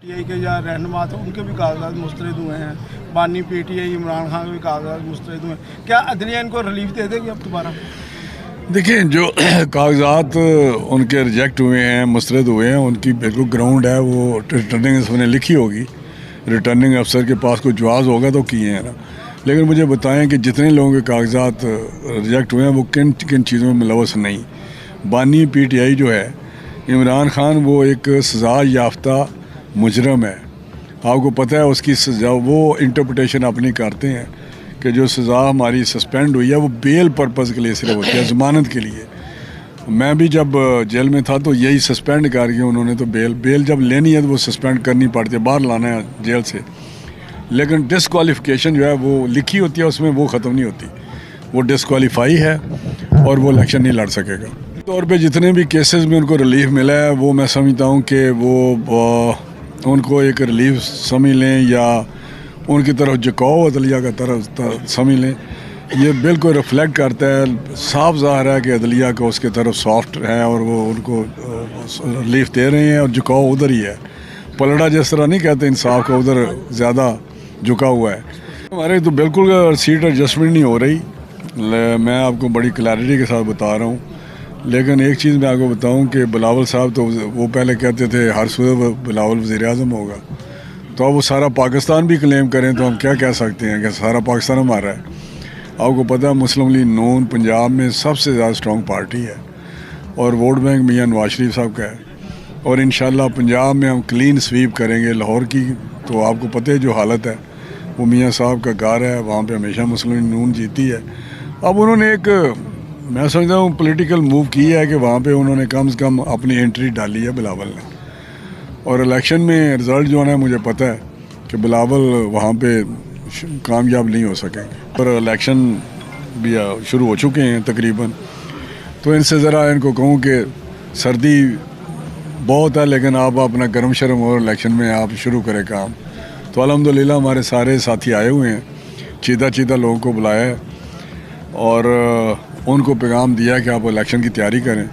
PTI के या रहनुमा थे उनके भी कागजात मुस्तरद हुए हैं। बानी पीटीआई इमरान खान के भी कागजात मुस्तरद हुए हैं। क्या अदलिया इनको रिलीफ दे देगी अब दोबारा? देखिए, जो कागजात उनके रिजेक्ट हुए हैं, मुस्तरद हुए हैं, उनकी बिल्कुल ग्राउंड है, वो रिटर्निंग उसने लिखी होगी, रिटर्निंग अफसर के पास कोई जवाब होगा तो किए हैं ना। लेकिन मुझे बताएं कि जितने लोगों के कागजात रिजेक्ट हुए हैं वो किन किन चीज़ों में मुलवस नहीं। बानी पीटीआई जो है, इमरान खान वो एक सज़ा याफ्ता मुजरम है। आपको पता है उसकी सज़ा, वो इंटरप्रिटेशन अपनी करते हैं कि जो सज़ा हमारी सस्पेंड हुई है वो बेल पर्पज़ के लिए सिर्फ होती है, ज़मानत के लिए। मैं भी जब जेल में था तो यही सस्पेंड करके उन्होंने तो बेल जब लेनी है तो वो सस्पेंड करनी पड़ती है, बाहर लाना है जेल से। लेकिन डिसक्वालिफिकेशन जो है वो लिखी होती है, उसमें वो ख़त्म नहीं होती, वो डिसक्वालीफाई है और वो इलेक्शन नहीं लड़ सकेगा। तौर पे जितने भी केसेस में उनको रिलीफ मिला है वो मैं समझता हूँ कि वो उनको एक रिलीफ समझ लें या उनकी तरफ झुकाव अदलिया का तरफ समझ लें। ये बिल्कुल रिफ्लेक्ट करता है, साफ ज़ाहिर है कि अदलिया का उसके तरफ सॉफ्ट है और वो उनको रिलीफ दे रहे हैं और झुकाव उधर ही है। पलड़ा जिस तरह नहीं कहते इंसाफ का, उधर ज़्यादा झुका हुआ है। हमारे तो बिल्कुल सीट एडजस्टमेंट नहीं हो रही, मैं आपको बड़ी क्लैरिटी के साथ बता रहा हूँ। लेकिन एक चीज़ मैं आपको बताऊँ कि बिलावल साहब तो वो पहले कहते थे हर सूरत बिलावल वज़ीर-ए-आज़म होगा, तो अब वो सारा पाकिस्तान भी क्लेम करें तो हम क्या कह सकते हैं कि सारा पाकिस्तान हमारा है। आपको पता है मुस्लिम लीग नून पंजाब में सबसे ज़्यादा स्ट्रॉन्ग पार्टी है और वोट बैंक मियां नवाज शरीफ साहब का है। और इंशाल्लाह पंजाब में हम क्लीन स्वीप करेंगे। लाहौर की तो आपको पता है जो हालत है, वो मियां साहब का घर है, वहाँ पे हमेशा मुस्लिम लीग नून जीती है। अब उन्होंने एक, मैं समझता हूँ, पॉलिटिकल मूव किया है कि वहाँ पे उन्होंने कम से कम अपनी एंट्री डाली है बिलावल ने। और इलेक्शन में रिज़ल्ट जो है मुझे पता है कि बिलावल वहाँ पे कामयाब नहीं हो सकेंगे। पर इलेक्शन भी शुरू हो चुके हैं तकरीबन, तो इनसे ज़रा इनको कहूँ कि सर्दी बहुत है लेकिन आप अपना गर्म शर्म और इलेक्शन में आप शुरू करें काम। तो अल्हम्दुलिल्लाह हमारे सारे साथी आए हुए हैं, चीता लोगों को बुलाया है और उनको पैगाम दिया कि आप इलेक्शन की तैयारी करें।